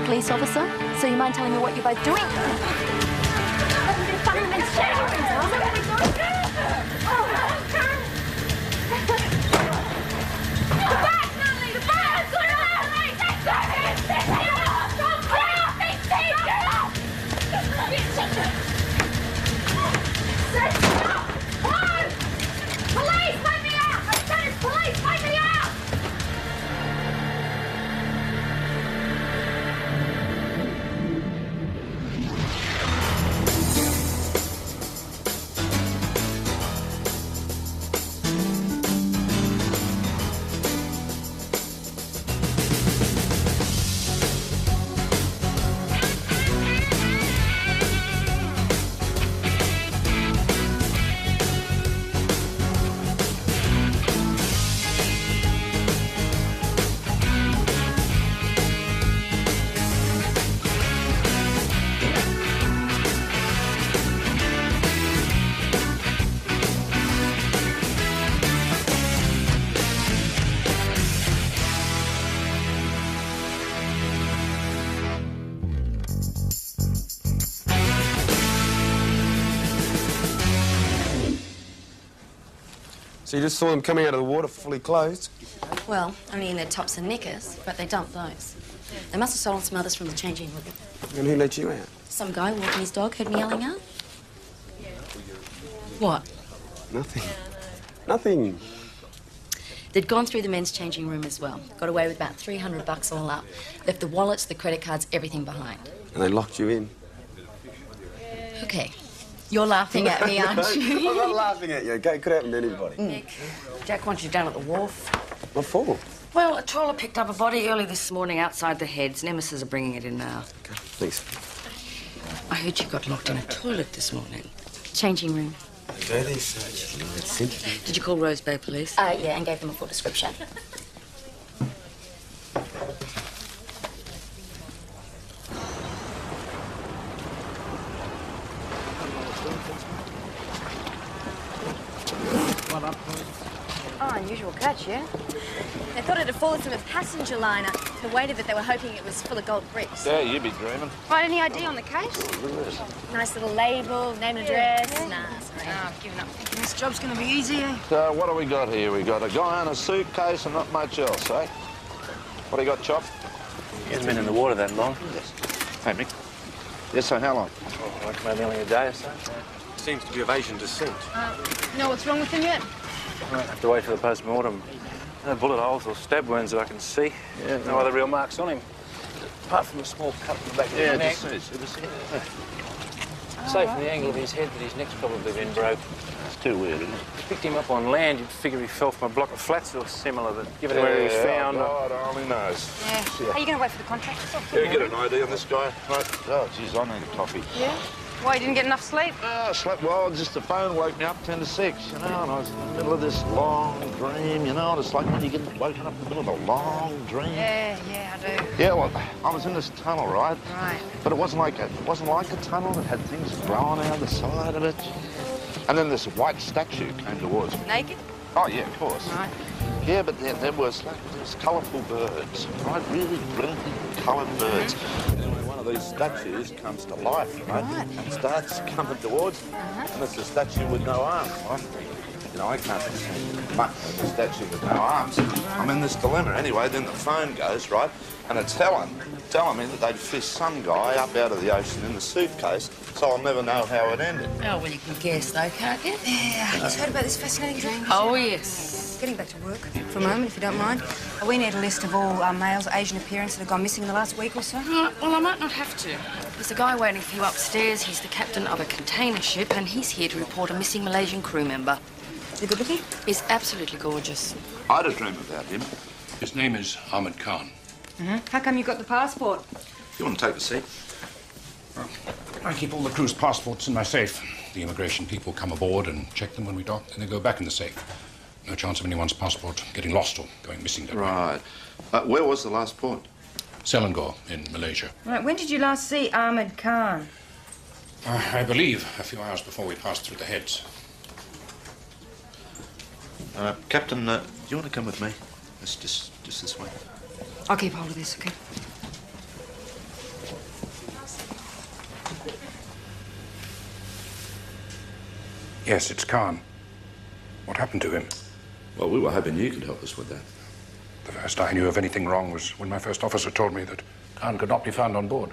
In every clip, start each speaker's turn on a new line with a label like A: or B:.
A: police officer, so you mind telling me what you're both doing?
B: So you just saw them coming out of the water fully clothed?
A: Well, only in their tops and knickers, but they dumped those. They must have stolen some others from the changing room.
B: And who let you out?
A: Some guy walking his dog heard me yelling out. What?
B: Nothing. Nothing.
A: They'd gone through the men's changing room as well. Got away with about $300 all up. Left the wallets, the credit cards, everything behind.
B: And they locked you in?
A: Okay. You're laughing at me, aren't you?
B: I'm not laughing at you, OK? It could happen to anybody.
C: Nick, Jack wants you down at the wharf.
B: What for?
C: Well, a trawler picked up a body early this morning outside the heads. Nemesis are bringing it in now.
B: OK, thanks.
C: I heard you got locked in a toilet this morning.
A: Changing room.
B: Dirty search. That's simple.
C: Did you call Rose Bay Police?
A: Yeah, and gave them a full description.
D: Oh, unusual catch, yeah? They thought it had fallen from a passenger liner. The weight of it, they were hoping it was full of gold bricks.
E: Yeah, you'd be dreaming.
D: Right, any ID on the case? Nice little label, name and address.
C: Yeah.
D: Nah, sorry.
C: Oh, I've given up thinking this job's going to be easy, eh?
E: So what do we got here? We got a guy on a suitcase and not much else, eh? What do you got, Chop?
F: He hasn't been in the water that long.
E: Yes. Hey, Mick. Yes, so how long?
F: Oh, like maybe only a day or so.
B: Seems to be of Asian descent.
D: Know what's wrong with him yet?
F: I have to wait for the post-mortem. No bullet holes or stab wounds that I can see.
E: Yeah,
F: no other real marks on him. Apart from a small cut in the back of his neck. Safe from the angle of his head that his neck's probably been broke.
E: It's too weird, isn't it?
F: Picked him up on land, you'd figure he fell from a block of flats or similar, but given where he was found...
E: God only knows.
D: Yeah. Are you going to wait for the contract?
E: Yeah, get an ID on this guy. Right. Oh, geez, I need a coffee.
D: Yeah? Why, you didn't get enough sleep?
E: I slept well, just the phone woke me up 10 to 6, you know, and I was in the middle of this long dream, you know, and it's like when you get woken up in the middle of a long dream.
D: Yeah, I do.
E: Yeah, well, I was in this tunnel, right?
D: Right.
E: But it wasn't like a tunnel. It had things growing out the side of it. And then this white statue came towards me.
D: Naked?
E: Oh, yeah, of course.
D: Right.
E: Yeah, but there was like these colourful birds, right? Really brilliantly coloured birds. Anyway, one of these statues comes to life, right? And starts coming towards me. And it's a statue with no arms, right? You know, I can't see much of a statue with no arms. I'm in this dilemma. Anyway, then the phone goes, right? And it's telling me that they'd fished some guy up out of the ocean in the suitcase, so I'll never know how it ended.
C: Oh, well, you can guess, though, can't you?
D: Yeah, I just heard about this fascinating dream.
C: Oh, yes.
D: Getting back to work for a moment, if you don't mind. We need a list of all males of Asian appearance that have gone missing in the last week or so.
C: Right, well, I might not have to. There's a guy waiting for you upstairs. He's the captain of a container ship, and he's here to report a missing Malaysian crew member.
D: Is he good looking?
C: He's absolutely gorgeous.
E: I had a dream about him.
G: His name is Ahmed Khan.
D: How come you got the passport?
E: You want to take a seat?
G: I keep all the crew's passports in my safe. The immigration people come aboard and check them when we dock, and they go back in the safe. No chance of anyone's passport getting lost or going missing that way.
E: Right. Where was the last port?
G: Selangor in Malaysia.
D: Right, when did you last see Ahmed Khan?
G: I believe a few hours before we passed through the heads.
E: Captain, do you want to come with me? It's just this way.
D: I'll keep hold of this, okay?
G: Yes, it's Khan. What happened to him?
E: Well, we were hoping you could help us with that.
G: The first I knew of anything wrong was when my first officer told me that Khan could not be found on board.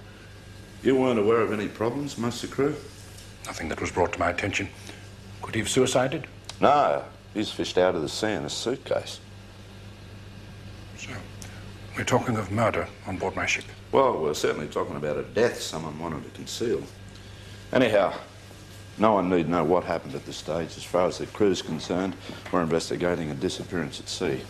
E: You weren't aware of any problems amongst the crew?
G: Nothing that was brought to my attention. Could he have suicided?
E: No, he's fished out of the sea in a suitcase.
G: So, we're talking of murder on board my ship.
E: Well, we're certainly talking about a death someone wanted to conceal. Anyhow, no one need know what happened at this stage. As far as the crew's concerned, we're investigating a disappearance at sea.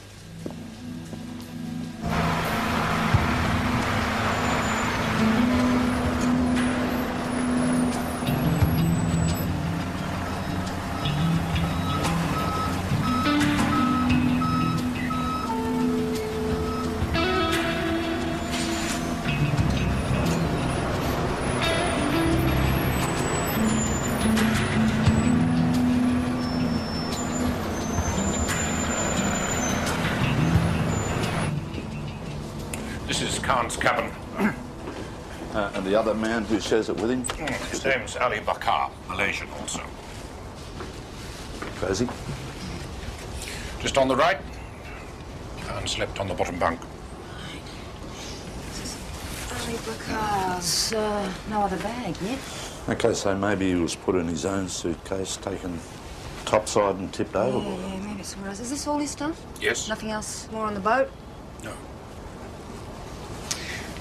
G: This is Khan's cabin.
E: And the other man who shares it with him?
G: His name's Ali Bakar, Malaysian also.
E: Crazy?
G: Just on the right, Khan slept on the bottom bunk.
C: Ali Bakar's, no other bag, yeah?
E: Okay, so maybe he was put in his own suitcase, taken topside and tipped overboard.
C: Yeah, maybe somewhere else. Is this all his stuff?
G: Yes.
C: Nothing else more on the boat?
G: No.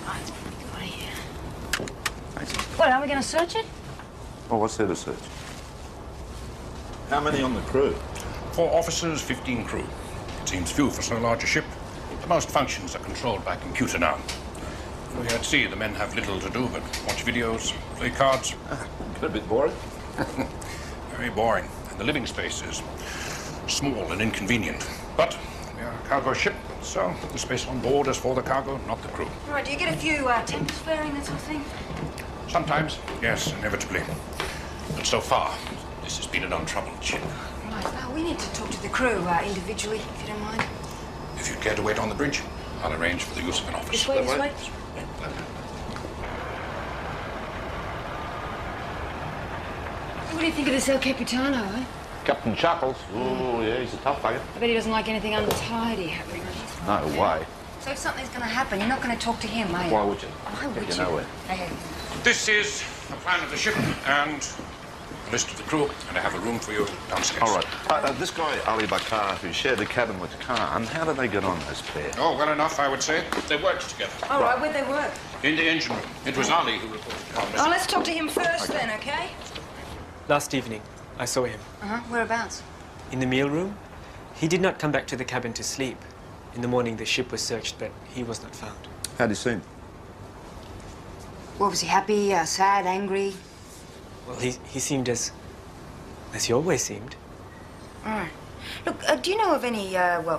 C: Right, what have we got here?
E: Thanks.
C: What, are we going to search it?
E: Well, what's there to search? How many on the crew?
G: 4 officers, 15 crew. It seems few for so large a ship. But most functions are controlled by computer now. When we're at sea, the men have little to do but watch videos, play cards.
E: Get a bit boring.
G: Very boring. And the living space is small and inconvenient. But we are a cargo ship, so the space on board is for the cargo, not the crew.
C: All right, do you get a few tempers flaring, that sort of thing?
G: Sometimes, yes, inevitably. But so far, this has been an untroubled ship.
C: Right, well, we need to talk to the crew individually, if you don't mind.
G: If you'd care to wait on the bridge, I'll arrange for the use of an office.
C: This way, this way. What do you think of this El Capitano, eh?
E: Captain Chuckles? Oh, yeah, he's a tough bugger.
C: I bet he doesn't like anything untidy happening.
E: No way.
C: So if something's going to happen, you're not going to talk to him, are you?
E: Why would you?
C: Why would
E: You
C: you?
E: know it.
C: Hey,
G: This is a plan of the ship and a list of the crew, and I have a room for you downstairs.
E: All right. This guy, Ali Bakar, who shared the cabin with Khan, how did they get on, this pair?
G: Oh, well enough, I would say. They worked together.
C: all right, where'd they work?
G: In the engine room. It was Ali who reported Khan missing.
C: Oh, let's talk to him first then, okay?
H: Last evening, I saw him.
C: Whereabouts?
H: In the meal room. He did not come back to the cabin to sleep. In the morning, the ship was searched, but he was not found.
E: How'd he seem?
C: What, was he happy, sad, angry?
H: Well, he seemed as he always seemed.
C: All right. Look, do you know of any,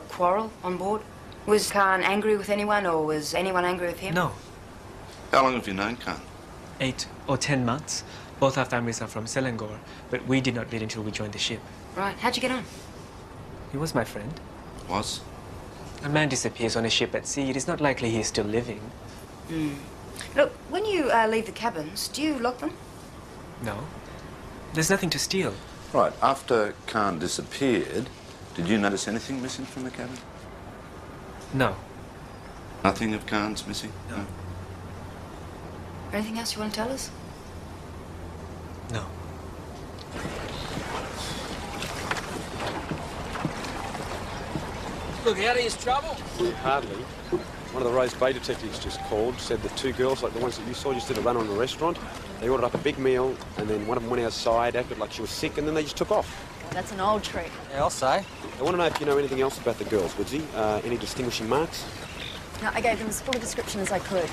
C: quarrel on board? Was Khan angry with anyone, or was anyone angry with him?
H: No.
E: How long have you known Khan?
H: 8 or 10 months. Both our families are from Selangor, but we did not meet until we joined the ship.
C: Right, how'd you get on?
H: He was my friend.
E: Was?
H: A man disappears on a ship at sea. It is not likely he is still living.
C: Look, when you leave the cabins, do you lock them?
H: No. There's nothing to steal.
E: Right, after Khan disappeared, did you notice anything missing from the cabin?
H: No.
E: Nothing of Khan's missing? No.
C: Anything else you want to tell us?
H: No.
I: Look out of his trouble.
B: Hardly. One of the Rose Bay detectives just called, said the 2 girls, like the ones that you saw, just did a run on a restaurant. They ordered up a big meal, and then one of them went outside, acted like she was sick, and then they just took off.
D: That's an old trick.
I: Yeah, I'll say.
B: I want to know if you know anything else about the girls, Woodsy. Any distinguishing marks?
D: No, I gave them as full a description as I could.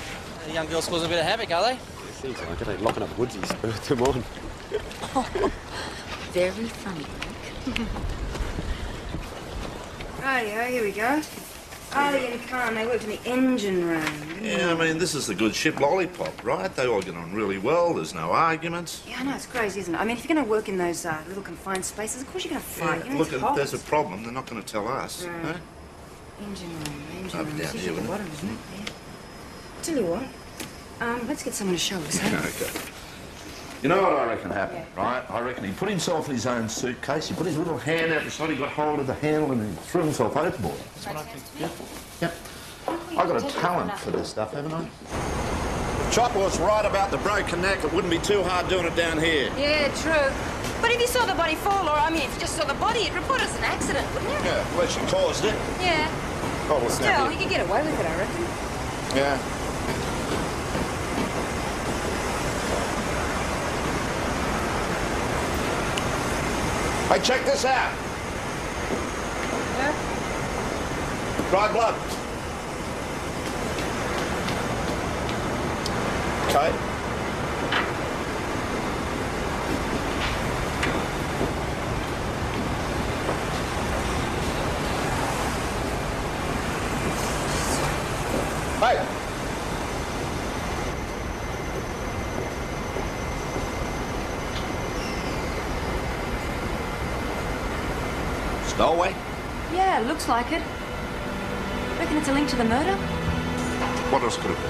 I: The young girls causing a bit of havoc, are they?
B: It seems like it. They're locking up Woodsy, spurred them on.
A: Very funny, Frank.
C: Rightio, here we go. Ali and Khan, they worked in the engine room.
E: Yeah, I mean, this is the good ship Lollipop, right? They all get on really well. There's no arguments.
C: Yeah, I know, it's crazy, isn't it? I mean, if you're going to work in those little confined spaces, of course you're going to fight. You know,
E: look,
C: it's
E: if
C: hot.
E: there's a problem, they're not going to tell us.
C: Right.
E: Huh?
C: Engine room.
E: Over down
C: It's
E: here,
C: usually at the
E: wouldn't
C: bottom,
E: it?
C: isn't it? Yeah. Tell you what, let's get someone to show us, huh?
E: Okay. You know what I reckon happened, right? I reckon he put himself in his own suitcase, he put his little hand out the side, he got hold of the handle and he threw himself overboard. That's what I think. Yep. I've got a talent for this stuff, haven't I? If Chopper was right about the broken neck, it wouldn't be too hard doing it down here.
C: Yeah, true. But if you saw the body fall, or I mean, if you just saw the body, you'd report it as an accident, wouldn't you?
E: Yeah, unless you caused it.
C: Yeah.
E: Probably
C: Still, you could get away with it, I reckon.
E: Yeah. Hey, check this out.
C: Yeah?
E: Dry blood. Okay. Hey. Stowaway?
C: Yeah, looks like it. Reckon it's a link to the murder?
E: What else could it be?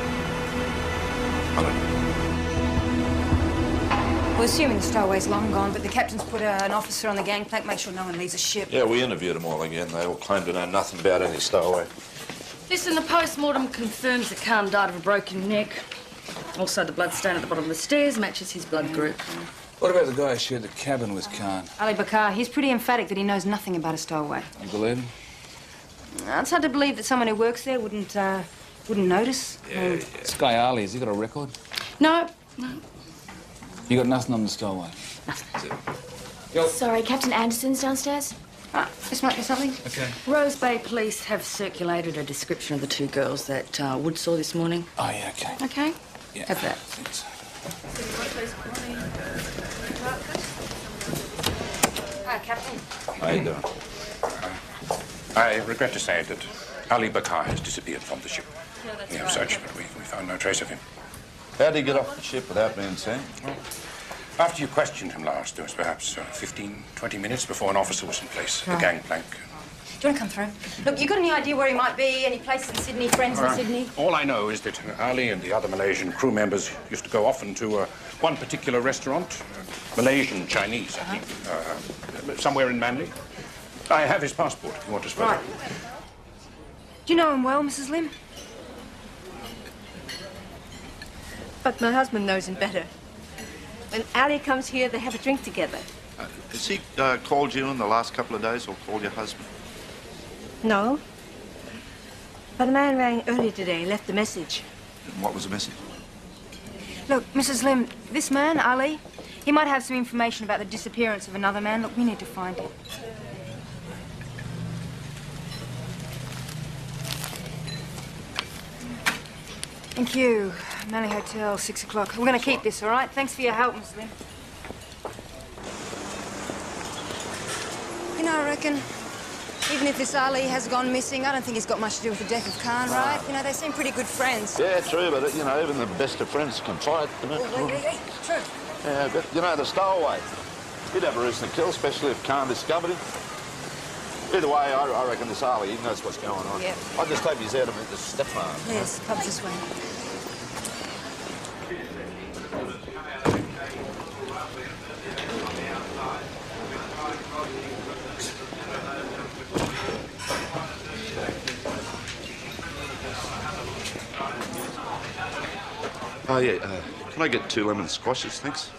E: I don't know.
C: We're assuming the stowaway's long gone, but the captain's put an officer on the gangplank, make sure no one leaves the ship.
E: Yeah, we interviewed them all again. They all claimed to know nothing about any stowaway.
C: Listen, the post-mortem confirms that Khan died of a broken neck. Also, the blood stain at the bottom of the stairs matches his blood group.
J: What about the guy who shared the cabin with Khan?
C: Ali Bakar, he's pretty emphatic that he knows nothing about a stowaway.
J: You believe him?
C: It's hard to believe that someone who works there wouldn't notice.
J: Yeah. This guy Ali, has he got a record?
C: No.
J: You got nothing on the stowaway?
C: Nothing.
D: Sorry, Captain Anderson's downstairs.
C: This might be something.
J: Okay.
C: Rose Bay Police have circulated a description of the two girls that Wood saw this morning.
J: Oh, yeah, okay.
C: Okay?
J: Yeah.
C: Have that.
J: Thanks.
C: Hi, Captain.
E: How you doing?
G: I regret to say that Ali Bakar has disappeared from the ship. We have searched, but we found no trace of him.
E: How did he get off the ship without being seen?
G: Well, after you questioned him last, there was perhaps 15, 20 minutes before an officer was in place, the gangplank.
C: Do you want to come through? Look, you got any idea where he might be? Any place in Sydney? Friends in Sydney?
G: All I know is that Ali and the other Malaysian crew members used to go often to one particular restaurant, Malaysian Chinese, I think, somewhere in Manly. I have his passport if you want to spell it.
C: Right. Do you know him well, Mrs. Lim?
K: But my husband knows him better. When Ali comes here, they have a drink together.
E: Has he called you in the last couple of days or called your husband?
K: No. But a man rang earlier today, left a message.
E: And what was the message?
C: Look, Mrs. Lim, this man, Ali, he might have some information about the disappearance of another man. Look, we need to find him. Thank you. Manly Hotel, 6 o'clock. We're going to keep this, all right? Thanks for your help, Miss Lim. You know, I reckon, even if this Ali has gone missing, I don't think he's got much to do with the death of Khan, right? You know, they seem pretty good friends.
E: Yeah, true, but, you know, even the best of friends can fight, you know?
C: True.
E: Yeah, but, you know, the stowaway, he'd have a reason to kill, especially if Khan discovered him. Either way, I reckon this Ali, he knows what's going on.
C: Yeah.
E: I just hope he's out of it, the stepmom.
C: Yes, pub's this way.
E: Oh, yeah, can I get 2 lemon squashes, thanks?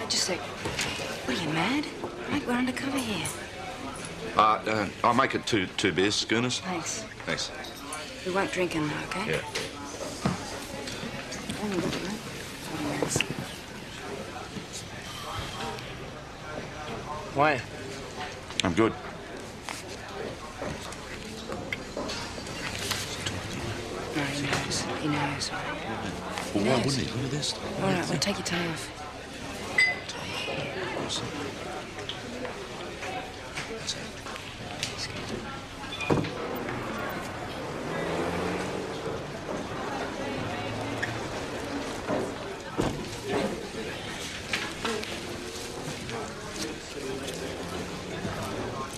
C: Just a sec. What are you, mad? Mate, we're undercover here.
E: I'll make it two beers, schooners.
C: Thanks.
E: Thanks.
C: We won't drink in, okay?
E: Yeah.
C: Only look at it. 40 minutes.
J: Why?
E: I'm good.
C: No, he knows. He knows.
E: Well, why wouldn't he? Look at this.
C: All right, well, take your tie off.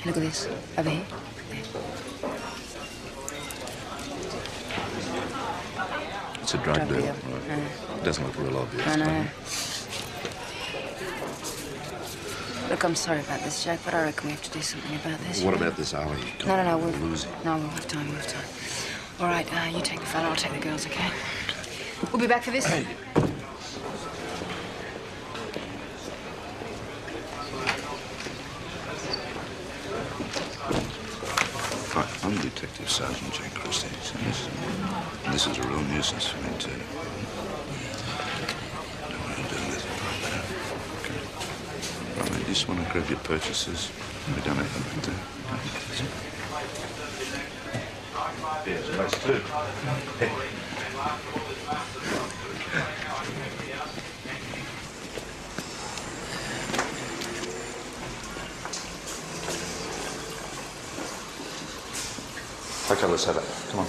C: Look at this. Over here. There.
E: It's a drug deal.
C: deal.
E: Right. It doesn't look real obvious.
C: I know. Look, I'm sorry about this, Jack, but I reckon we have to do something about this.
E: What about this Ali?
C: No, we'll
E: lose it.
C: No, we'll have time, All right, you take the fella, I'll take the girls, okay? We'll be back for this.
E: Hey. Hi, I'm Detective Sergeant Jack Christie. This is a real nuisance for me, too. Don't want to do anything like that. Okay. Right, mate, you just want to grab your purchases. We don't have them right there. Yeah, it's nice, too. Okay, let's have it. Come on.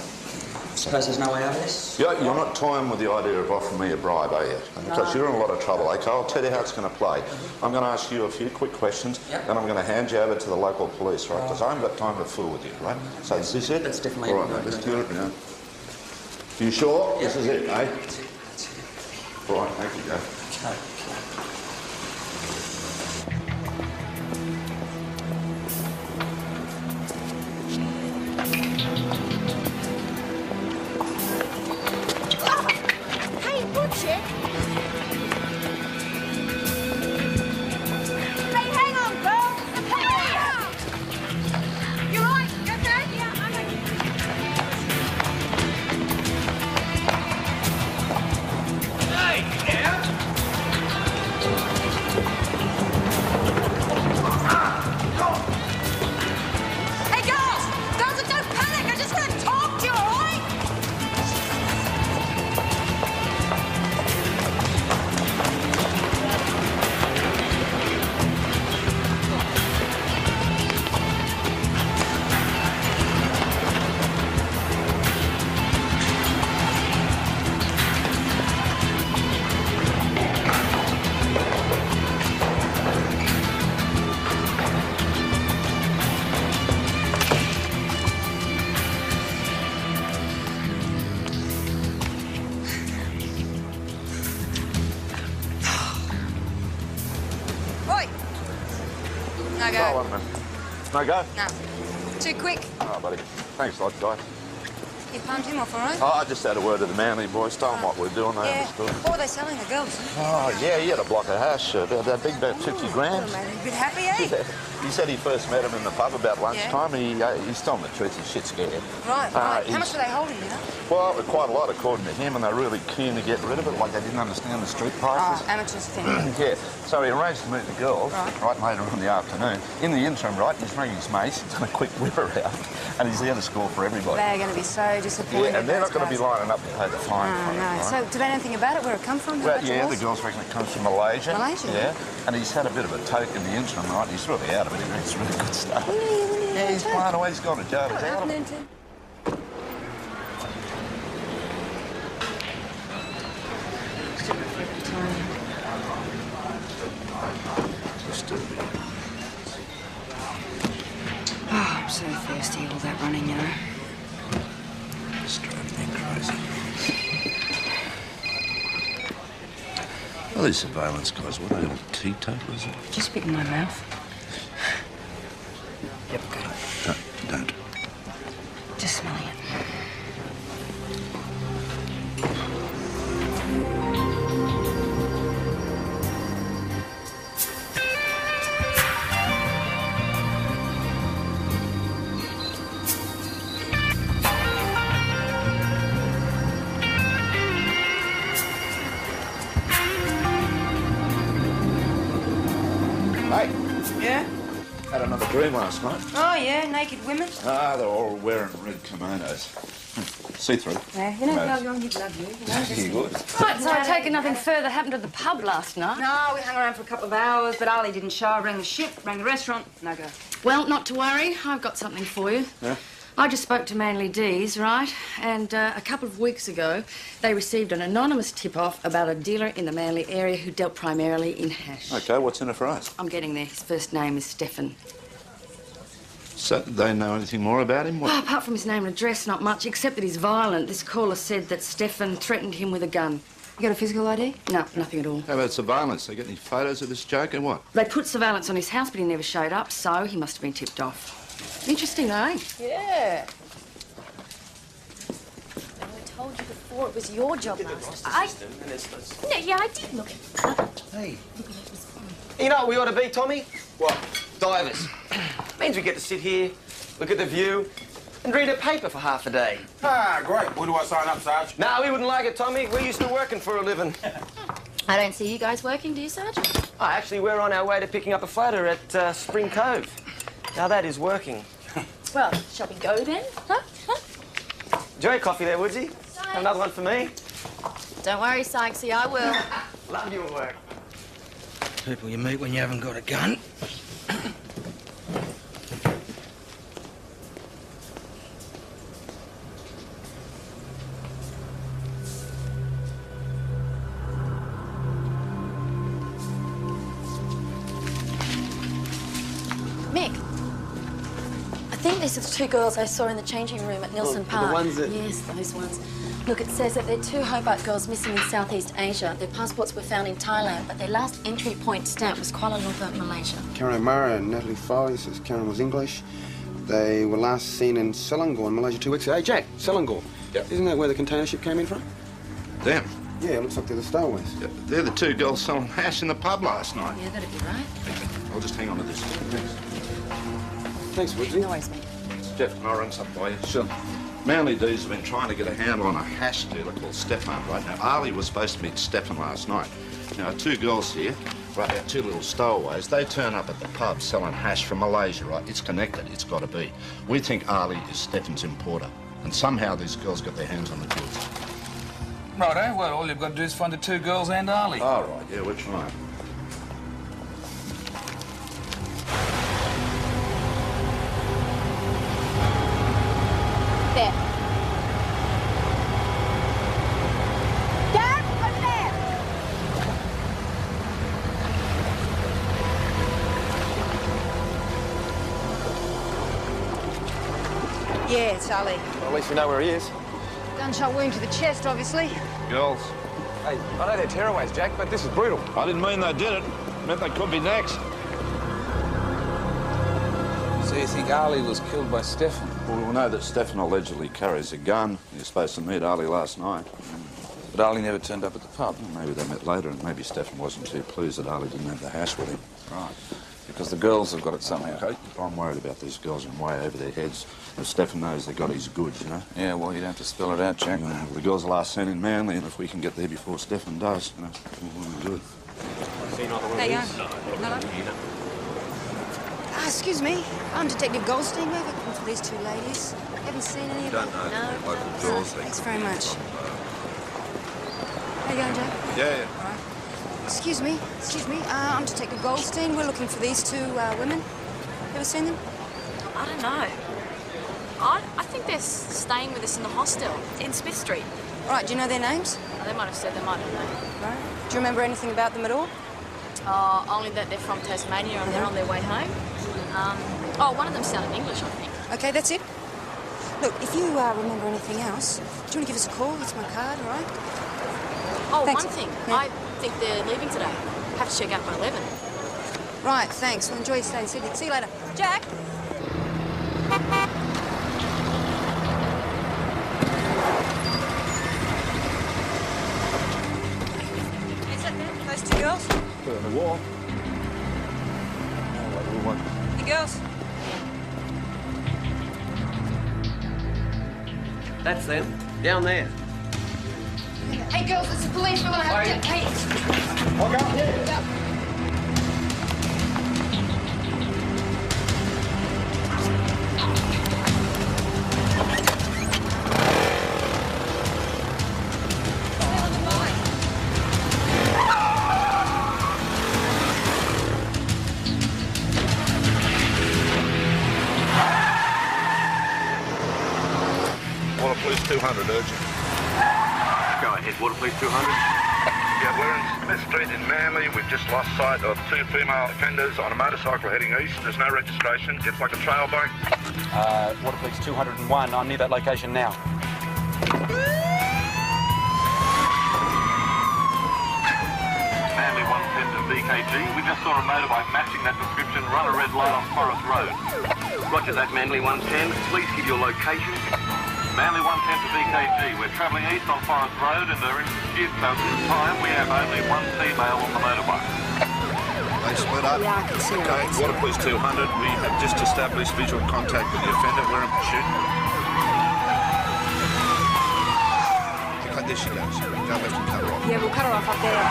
I: Suppose there's no way out of this?
E: You're not toying with the idea of offering me a bribe, are you? Because you're in a lot of trouble, okay? I'll tell you how it's going to play. I'm going to ask you a few quick questions, then I'm going to hand you over to the local police, right? Because I haven't got time to fool with you, right? So is this it?
I: That's definitely
E: all right, mate, let's do it now. You sure? Yep. This is it, eh? All right, thank you, Joe.
I: Okay.
D: No go.
E: No go?
D: No. Too quick.
E: Oh, buddy. Thanks a lot, guy.
D: You palmed him off, all right?
E: Oh, I just had a word to the Manly boys. Told them what we're doing. They understood.
D: What were they selling, the girls?
E: Oh, yeah, he had a block of hash. That big, about 50 grams.
D: Oh, a bit happy, eh?
E: Yeah. He said he first met him in the pub about lunchtime.
D: Yeah.
E: He's telling the truth. He's shit scared.
D: Right. How much were they holding, you know?
E: Well, quite a lot, according to him, and they're really keen to get rid of it, like they didn't understand the street prices.
D: Oh, amateurs thing.
E: Yeah. So he arranged to meet the girls, right later on in the afternoon. In the interim, right, he's ringing his mates, he's done a quick whip around, and he's there to score for everybody.
D: They're going to be so disappointed.
E: Yeah, and they're not going to be lining up to pay the fine.
D: Oh, no.
E: Right?
D: So, do they know anything about it, where it come from?
E: Well, yeah, the girls reckon it comes from Malaysia.
D: Malaysia?
E: Yeah. And he's had a bit of a toke in the interim, right? He's really out of it. It's really good stuff. Yeah, he's blown away. He's gone to jail. He's out of it.
C: Oh, I'm so thirsty, all that running, you know.
E: It's driving me crazy. Well, these surveillance guys, what are they, all teetotalers?
C: Just spit in my mouth. Yep, got it.
E: Don't.
C: Just smelling it.
E: Had another dream last night.
D: Oh, yeah, naked women.
E: Ah, they're all wearing red kimonos. See-through.
D: Yeah, you know how long you'd love you.
E: You good?
C: Right, so I take it nothing further happened at the pub last night?
D: No, we hung around for a couple of hours, but Ali didn't show. I rang the ship, rang the restaurant, no go.
C: Well, not to worry. I've got something for you.
E: Yeah?
C: I just spoke to Manly D's, right? And a couple of weeks ago, they received an anonymous tip-off about a dealer in the Manly area who dealt primarily in hash.
E: Okay, what's in it for us?
C: I'm getting there. His first name is Stefan.
E: So, they know anything more about him? What?
C: Well, apart from his name and address, not much, except that he's violent. This caller said that Stefan threatened him with a gun. You got a physical ID? No, nothing at all.
E: How about surveillance? They get any photos of this joke or what?
C: They put surveillance on his house, but he never showed up, so he must have been tipped off. Interesting, though, eh?
D: Yeah. I told you before it was your job, Master. Yeah, I did look at
L: Hey. You know what we ought to be, Tommy?
M: What?
L: Divers. Means we get to sit here, look at the view, and read a paper for half a day.
M: Ah, great. Where do I sign up, Sarge?
L: No, we wouldn't like it, Tommy. We're used to working for a living.
A: I don't see you guys working, do you, Sarge?
L: Oh, actually, we're on our way to picking up a floater at Spring Cove. Now that is working.
A: Well, shall we go then? Huh?
L: Enjoy your coffee there, Woodsy. Have another one for me.
A: Don't worry, Sykesy, I will.
L: Love your work. People you meet when you haven't got a gun.
A: Mick, I think these are the two girls I saw in the changing room at Nielsen Park.
B: The ones that...
A: Yes, those ones. Look, it says that there are 2 Hobart girls missing in Southeast Asia. Their passports were found in Thailand, but their last entry point stamp was Kuala Lumpur, Malaysia.
B: Karen O'Mara and Natalie Foley says Karen was English. They were last seen in Selangor in Malaysia 2 weeks ago. Hey, Jack, Selangor.
E: Yep.
B: Isn't that where the container ship came in from?
E: Them?
B: Yeah, it looks like they're the stowaways.
E: Yeah, they're the 2 girls selling hash in the pub last night.
A: Yeah, that'd be right.
E: I'll just hang on to this. Thanks.
B: Thanks, Woodsy.
A: No worries, mate.
E: Jeff, can I run something by you? Sure. Manly D's have been trying to get a handle on a hash dealer called Stefan right now. Ali was supposed to meet Stefan last night. Now, 2 girls here, right, our 2 little stowaways, they turn up at the pub selling hash from Malaysia, right? It's connected, it's got to be. We think Ali is Stefan's importer, and somehow these girls got their hands on the goods.
J: Righto, well, all you've got to do is find the 2 girls and Ali.
E: All right, yeah, we're trying.
D: There. Dad, over there.
K: Yeah, it's Ali.
B: Well, at least we know where he is.
K: Gunshot wound to the chest, obviously.
E: Girls.
B: Hey, I know they're tearaways, Jack, but this is brutal.
E: I didn't mean they did it. It meant they could be next.
J: So you think Ali was killed by Stefan?
E: Well, we know that Stefan allegedly carries a gun. He was supposed to meet Ali last night.
J: But Ali never turned up at the pub.
E: Maybe they met later, and maybe Stefan wasn't too pleased that Ali didn't have the hash with him.
J: Right. Because the girls have got it somehow.
E: Okay. I'm worried about these girls and way over their heads. If Stefan knows they got his goods, you know?
J: Yeah, well, you'd have to spell it out, Jack.
E: Well, the girls are last seen in Manly, and if we can get there before Stefan does, you know, we'll do it.
K: There you go. Excuse me. I'm Detective Goldstein. We're looking for these 2 ladies. Haven't seen any of them.
E: Don't know.
K: No.
E: Local girls.
K: Thanks very much. How you going, Jack?
E: Yeah.
K: All right. Excuse me. I'm Detective Goldstein. We're looking for these 2 women. Ever seen them?
D: I don't know. I think they're staying with us in the hostel in Smith Street.
K: All right. Do you know their names?
D: They might have said they might not know.
K: Right. Do you remember anything about them at all?
D: Only that they're from Tasmania and they're on their way home. One of them sounded English, I think.
K: Okay, that's it. Look, if you remember anything else, do you want to give us a call? It's my card, all right?
D: Oh,
K: Thanks.
D: one thing.
K: Yeah.
D: I think they're leaving today. Have to check out by 11.
K: Right, thanks. Well, enjoy your stay in Sydney. See you later. Jack? Is that them? Those 2 girls?
E: Put on the wall. What do we want?
K: The girls?
L: That's them, down there.
K: Hey, girls, it's the police. We're gonna have to... Hey!
B: Look out here!
K: Yeah.
E: Water Police 200, urgent.
M: Go ahead, Water Police 200.
E: Yeah, we're in Smith Street in Manly. We've just lost sight of 2 female offenders on a motorcycle heading east. There's no registration. It's like a trail bike.
M: Water Police 201. I'm near that location now.
N: BKG. We just saw a motorbike matching that description run a red light on Forest Road.
O: Roger that, Manly 110. Please give your location.
N: Manly 110 to BKG. We're travelling east on Forest Road and are in pursuit, so at this time we have only one female on the motorbike.
E: They split up.
K: Yeah, I can see
E: Okay, Water Police 200. We have just established visual contact with the offender. We're in pursuit. Okay, there she goes. Go left and cut her off.
K: Yeah, we'll cut her off up there.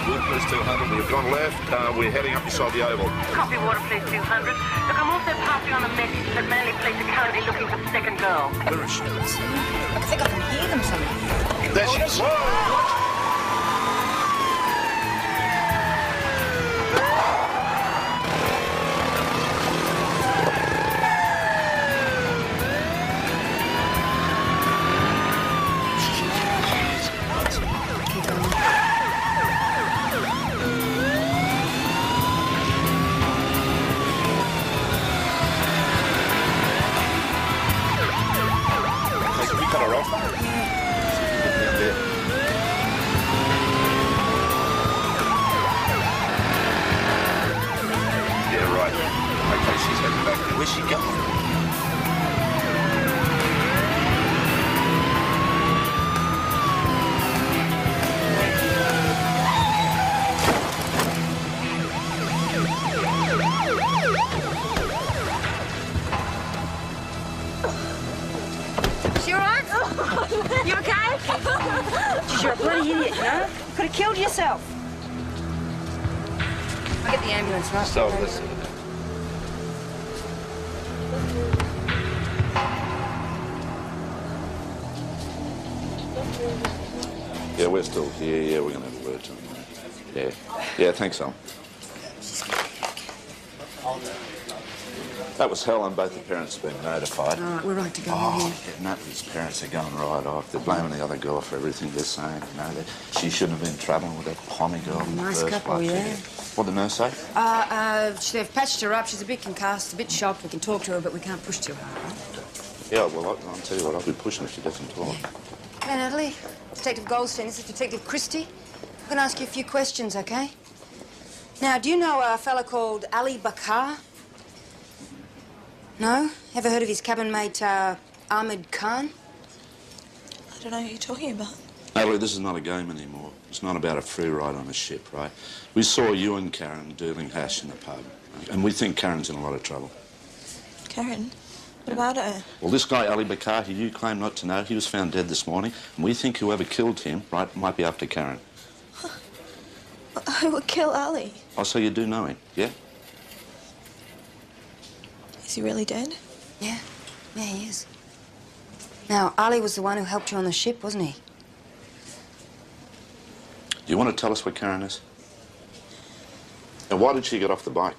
E: Water Police 200. We've gone left. We're heading up beside the oval.
P: Copy, Water Police 200. Look, I'm also passing on a message that Manly Police are currently looking for the second girl.
E: Where is she?
K: I think I can hear them somehow.
E: There she is. Whoa! Where's she going?
K: You all right? You okay? You're a bloody idiot, you know? You could have killed yourself. I'll get the ambulance, right?
E: So, listen. Yeah, we're still here. Yeah, we're going to have a word to him. Yeah. Yeah, thanks, Al. That was hell, and both the parents have been notified.
K: All right, we're right to go
E: Oh,
K: here.
E: yeah, Natalie's parents are going right off. They're blaming the other girl for everything they're saying. You know, she shouldn't have been travelling with that pommy girl in the
K: Nice
E: first
K: couple,
E: place.
K: yeah.
E: What did the nurse say?
K: They've patched her up. She's a bit concussed, a bit shocked. We can talk to her, but we can't push too hard, right?
E: Yeah, well, I'll tell you what, I'll be pushing if she doesn't talk.
K: Hey, Natalie. Detective Goldstein, this is Detective Christie. I'm going to ask you a few questions, okay? Now, do you know a fella called Ali Bakar? No? Ever heard of his cabin mate, Ahmed Khan?
Q: I don't know who you're talking about.
E: Natalie, this is not a game anymore. It's not about a free ride on a ship, right? We saw you and Karen dealing hash in the pub, and we think Karen's in a lot of trouble.
Q: Karen? What about her?
E: Well, this guy, Ali Bakar, who you claim not to know, he was found dead this morning, and we think whoever killed him, right, might be after Karen.
Q: Who would kill Ali?
E: Oh, so you do know him, yeah?
Q: Is he really dead?
K: Yeah. Yeah, he is. Now, Ali was the one who helped you on the ship, wasn't he?
E: Do you want to tell us where Karen is? And why did she get off the bike?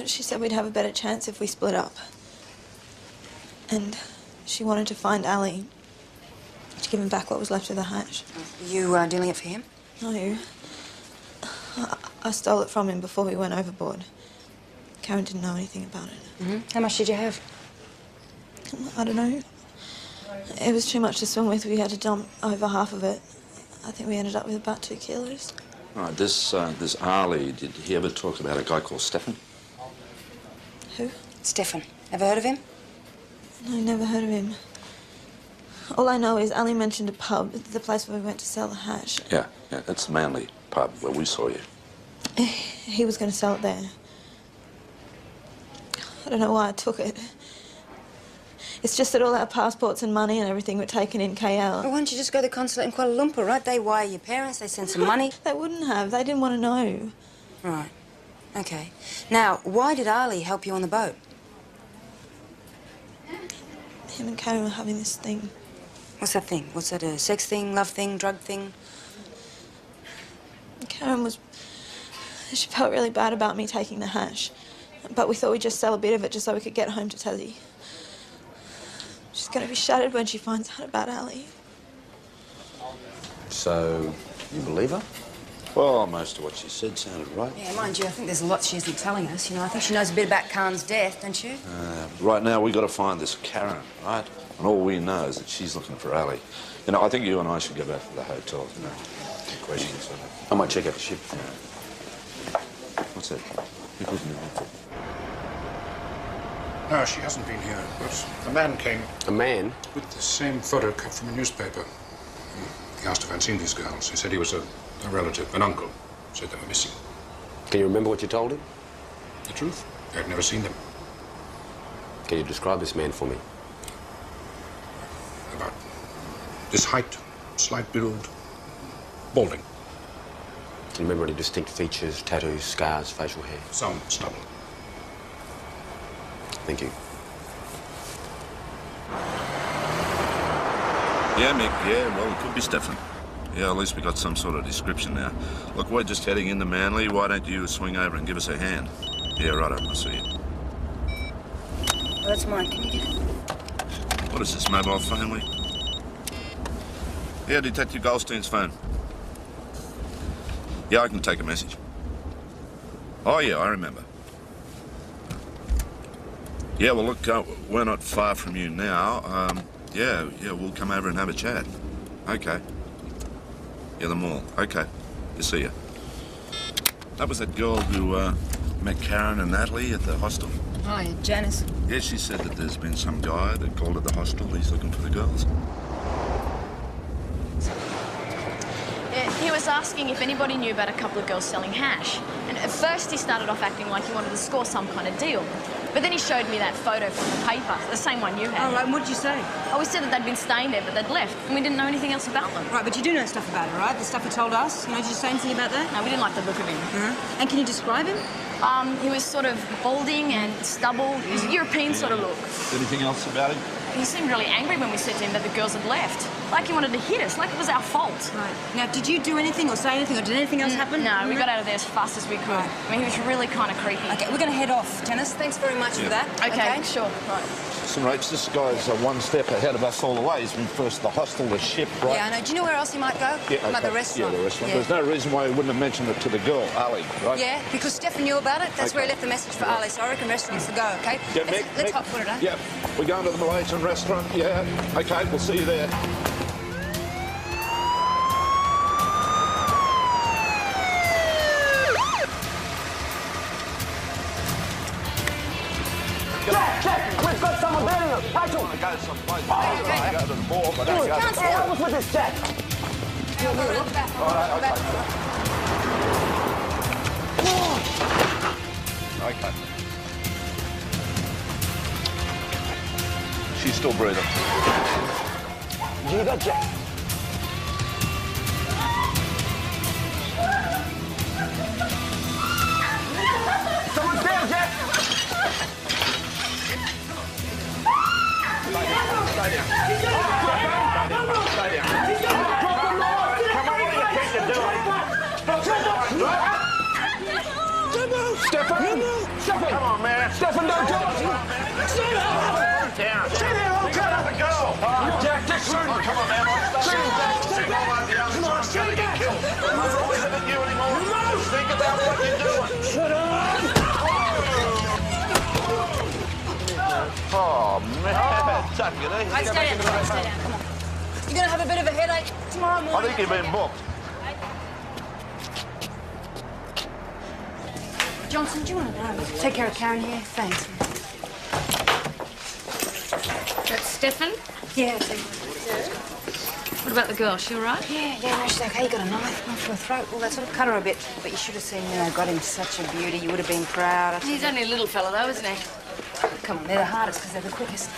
Q: She said we'd have a better chance if we split up. And she wanted to find Ali to give him back what was left of the hash.
K: You dealing it for him?
Q: No. I stole it from him before we went overboard. Karen didn't know anything about it.
K: Mm-hmm. How much did you have?
Q: I don't know. It was too much to swim with. We had to dump over half of it. I think we ended up with about 2 kilos.
E: Right, this Ali, did he ever talk about a guy called Stefan?
Q: Who?
K: Stefan. Ever heard of him?
Q: No, never heard of him. All I know is Ali mentioned a pub, the place where we went to sell the hash.
E: Yeah, it's the Manly pub where we saw you.
Q: He was going to sell it there. I don't know why I took it. It's just that all our passports and money and everything were taken in KL.
K: Well, why don't you just go to the consulate in Kuala Lumpur, right? They wire your parents, they send some money.
Q: They wouldn't have. They didn't want to know.
K: Right. Okay. Now, why did Ali help you on the boat?
Q: Him and Karen were having this thing.
K: What's that thing? What's that, a sex thing, love thing, drug thing?
Q: Karen was... She felt really bad about me taking the hash. But we thought we'd just sell a bit of it just so we could get home to Tassie. She's going to be shattered when she finds out about Ali.
R: So, you believe her?
E: Well, most of what she said sounded right.
K: Yeah, mind you, I think there's a lot she isn't telling us. You know, I think she knows a bit about Khan's death, don't you?
E: Right now, we got to find this Karen, right? And all we know is that she's looking for Ali. You know, I think you and I should go back to the hotel, you know. Good questions.
B: I might check out the ship.
E: What's that? Who put in there?
G: No, she hasn't been here, but a man came.
B: A man?
G: With the same photo cut from a newspaper. He asked if I'd seen these girls. He said he was a relative, an uncle. Said they were missing.
B: Can you remember what you told him?
G: The truth? I'd never seen them.
B: Can you describe this man for me?
G: About this height, slight build, balding.
B: Can you remember any distinct features, tattoos, scars, facial hair?
G: Some stubble.
B: Thank you.
E: Yeah, Mick, yeah, well, it could be Stefan. Yeah, at least we got some sort of description now. Look, we're just heading into Manly. Why don't you swing over and give us a hand? Yeah, righto, I'll see you.
K: Oh, that's mine. Can you get it?
E: What is this, mobile phone week? Yeah, Detective Goldstein's phone. Yeah, I can take a message. Oh, yeah, I remember. Yeah, well, look, we're not far from you now. Yeah, we'll come over and have a chat. Okay. Yeah, the mall. Okay. You see ya. That was that girl who met Karen and Natalie at the hostel.
K: Oh, yeah, Janice.
E: Yeah, she said that there's been some guy that called at the hostel. He's looking for the girls.
D: Yeah, he was asking if anybody knew about a couple of girls selling hash. And at first he started off acting like he wanted to score some kind of deal. But then he showed me that photo from the paper, the same one you had.
K: Oh, right, and what did you say?
D: Oh, we said that they'd been staying there, but they'd left, and we didn't know anything else about them.
K: Right, but you do know stuff about her, right? The stuff you told us? You know, did you say anything about that?
D: No, we didn't like the look of him.
K: Uh-huh. And can you describe him?
D: He was sort of balding and stubble. He was a European sort of look.
E: Anything else about him?
D: He seemed really angry when we said to him that the girls had left. Like he wanted to hit us, like it was our fault.
K: Right. Now, did you do anything or say anything, or did anything else happen?
D: No, we got out of there as fast as we could.
K: Right.
D: I mean, he was really kind of creepy.
K: Okay, we're going to head off, Tennis. Thanks very much for that.
D: Okay, sure. Right.
E: Listen, Rach, this guy's one step ahead of us all the way. He's been first the hostel, the ship, right?
K: Yeah, I know. Do you know where else he might go?
E: Yeah,
K: Like the restaurant.
E: Yeah, the restaurant.
K: Yeah.
E: There's no reason why he wouldn't have mentioned it to the girl, Ali, right?
K: Yeah, because Stefan knew about it. That's where he left the message for Ali, so I reckon restaurant's the go, okay?
E: Yeah,
K: Let's hot foot it, huh?
E: Yeah, we're going to the Malaysian restaurant. Yeah, okay, we'll see you there.
L: Jack, we've got someone beating us. Rachel!
E: I go someplace. I go to the mall, but I don't go to the
L: Help us with this, Jack.
E: Okay. She's still breathing.
L: Did you hear that, Jack? Someone's down, Jack!
E: Stay down. Come on, what do you think you're doing?
L: Stefan! Stefan!
E: Come on, man.
L: Stefan, don't do it!
E: Stay down.
L: Stay there, I'll cut out the girl!
E: Jack, come on, man. Come on, stay down. I'm not always at you anymore. Think about what you're doing.
L: Shut up!
E: Oh, man. Tuck it, eh?
K: Right, stay down, stay down, come on. You're going to have a bit of a headache tomorrow morning.
E: I think you've been booked.
K: Johnson, do you want to take care of Karen here? Thanks.
C: That's Stefan?
K: Yeah,
C: What about the girl? She all right?
K: Yeah, no, she's okay. You got a knife off her throat. Well, that sort of cut her a bit. But you should have seen, got him such a beauty. You would have been proud.
C: He's only a little fella, though, isn't he?
K: Come on, they're the hardest because they're the quickest.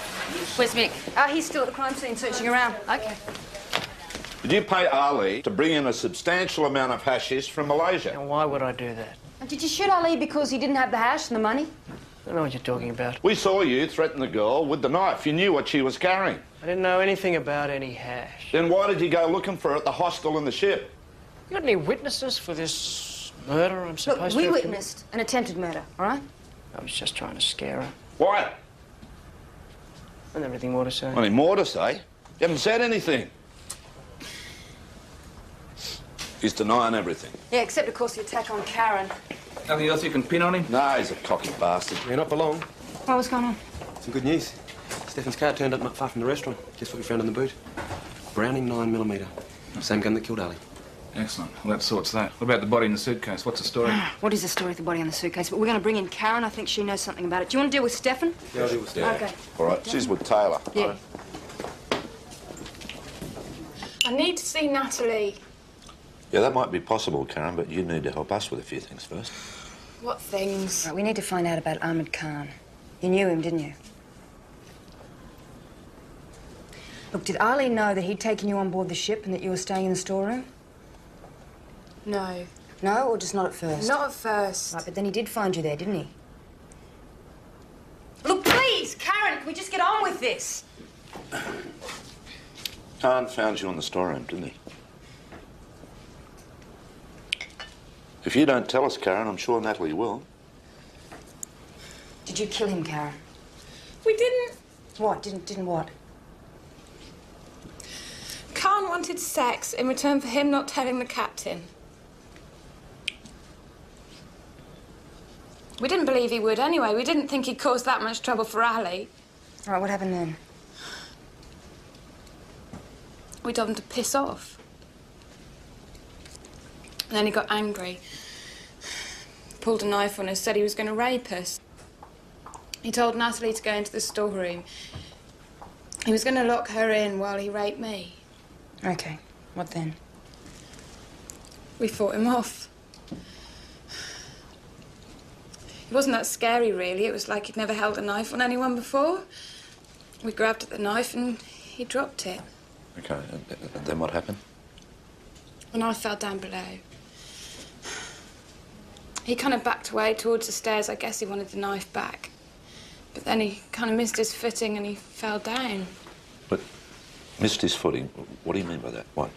C: Where's Mick?
K: He's still at the crime scene searching around.
C: Okay.
E: Did you pay Ali to bring in a substantial amount of hashish from Malaysia?
F: And why would I do that?
K: Did you shoot Ali because he didn't have the hash and the money?
F: I don't know what you're talking about.
E: We saw you threaten the girl with the knife. You knew what she was carrying.
F: I didn't know anything about any hash.
E: Then why did you go looking for her at the hostel and the ship?
F: You got any witnesses for this murder I'm supposed
K: Look,
F: to
K: we
F: have
K: witnessed an attempted murder, all right?
F: I was just trying to scare her.
E: Why?
F: And everything more to say.
E: Any more to say? You haven't said anything. He's denying everything.
K: Yeah, except, of course, the attack on Karen.
J: Nothing else you can pin on him?
E: No, he's a cocky bastard.
B: You're not for long.
K: What was going on?
B: Some good news. Stefan's car turned up not far from the restaurant. Guess what we found in the boot? Browning 9mm. Same gun that killed Ali.
J: Excellent. Well, that sorts that. What about the body in the suitcase? What's the story?
K: What is the story of the body on the suitcase? But we're going to bring in Karen. I think she knows something about it. Do you want to deal with Stefan?
B: Yeah, I'll deal with Stefan.
K: Okay.
E: All right, she's with Taylor.
K: Yeah.
Q: I need to see Natalie.
E: Yeah, that might be possible, Karen, but you need to help us with a few things first.
Q: What things?
K: Right, we need to find out about Ahmed Khan. You knew him, didn't you? Look, did Ali know that he'd taken you on board the ship and that you were staying in the storeroom?
Q: No.
K: No, or just not at first?
Q: Not at first.
K: Right, but then he did find you there, didn't he? Look, please, Karen, can we just get on with this?
E: Khan found you in the storeroom, didn't he? If you don't tell us, Karen, I'm sure Natalie will.
K: Did you kill him, Karen?
Q: We didn't.
K: What? Didn't what?
Q: Khan wanted sex in return for him not telling the captain. We didn't believe he would anyway. We didn't think he'd cause that much trouble for Ali.
K: All right, what happened then?
Q: We told him to piss off. And then he got angry. Pulled a knife on us, said he was going to rape us. He told Natalie to go into the storeroom. He was going to lock her in while he raped me.
K: Okay, what then?
Q: We fought him off. It wasn't that scary, really. It was like he'd never held a knife on anyone before. We grabbed at the knife and he dropped it.
E: Okay, and then what happened?
Q: And I fell down below. He kind of backed away towards the stairs. I guess he wanted the knife back. But then he kind of missed his footing and he fell down.
E: But missed his footing? What do you mean by that? What?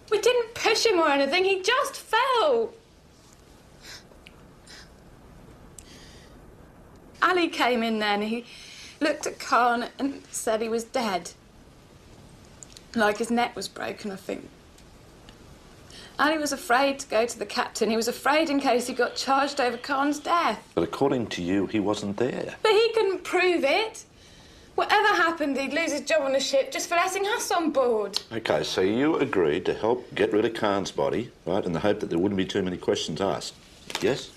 Q: We didn't push him or anything. He just fell. Ali came in then. He looked at Khan and said he was dead. Like his neck was broken, I think. Ali was afraid to go to the captain. He was afraid in case he got charged over Khan's death.
E: But according to you, he wasn't there.
Q: But he couldn't prove it. Whatever happened, he'd lose his job on the ship just for letting us on board.
E: Okay, so you agreed to help get rid of Khan's body, right, in the hope that there wouldn't be too many questions asked. Yes?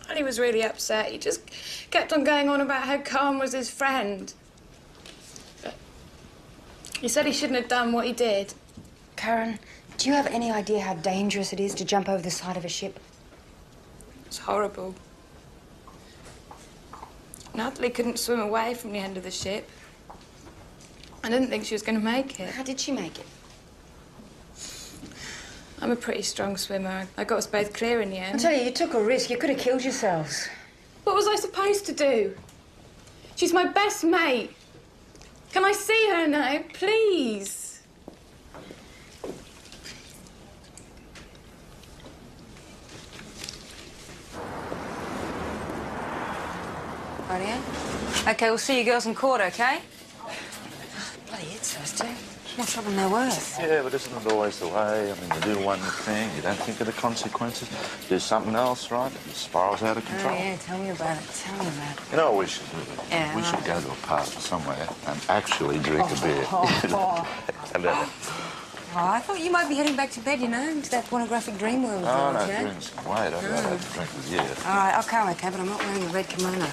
Q: Ali was really upset. He just kept on going on about how Khan was his friend. But he said he shouldn't have done what he did.
K: Karen, do you have any idea how dangerous it is to jump over the side of a ship?
Q: It's horrible. Natalie couldn't swim away from the end of the ship. I didn't think she was going to make it.
K: How did she make it?
Q: I'm a pretty strong swimmer. I got us both clear in the end.
K: I tell you, you took a risk. You could have killed yourselves.
Q: What was I supposed to do? She's my best mate. Can I see her now, please?
K: Rightio. Okay, we'll see you girls in court, okay? Bloody it's those two. More trouble than they're worth.
E: Yeah, but isn't it always the way? I mean, you do one thing, you don't think of the consequences. Do something else, right? It spirals out of control.
K: Oh, yeah, tell me about it. Tell me about it.
E: You know what we should do?
K: Yeah,
E: we should go to a park somewhere and actually drink a beer.
K: Oh, I thought you might be heading back to bed, you know, to that pornographic dream world.
E: Oh, no, drink some. Wait, I'd rather drink with you.
K: All right, I'll come, okay, but I'm not wearing a red kimono.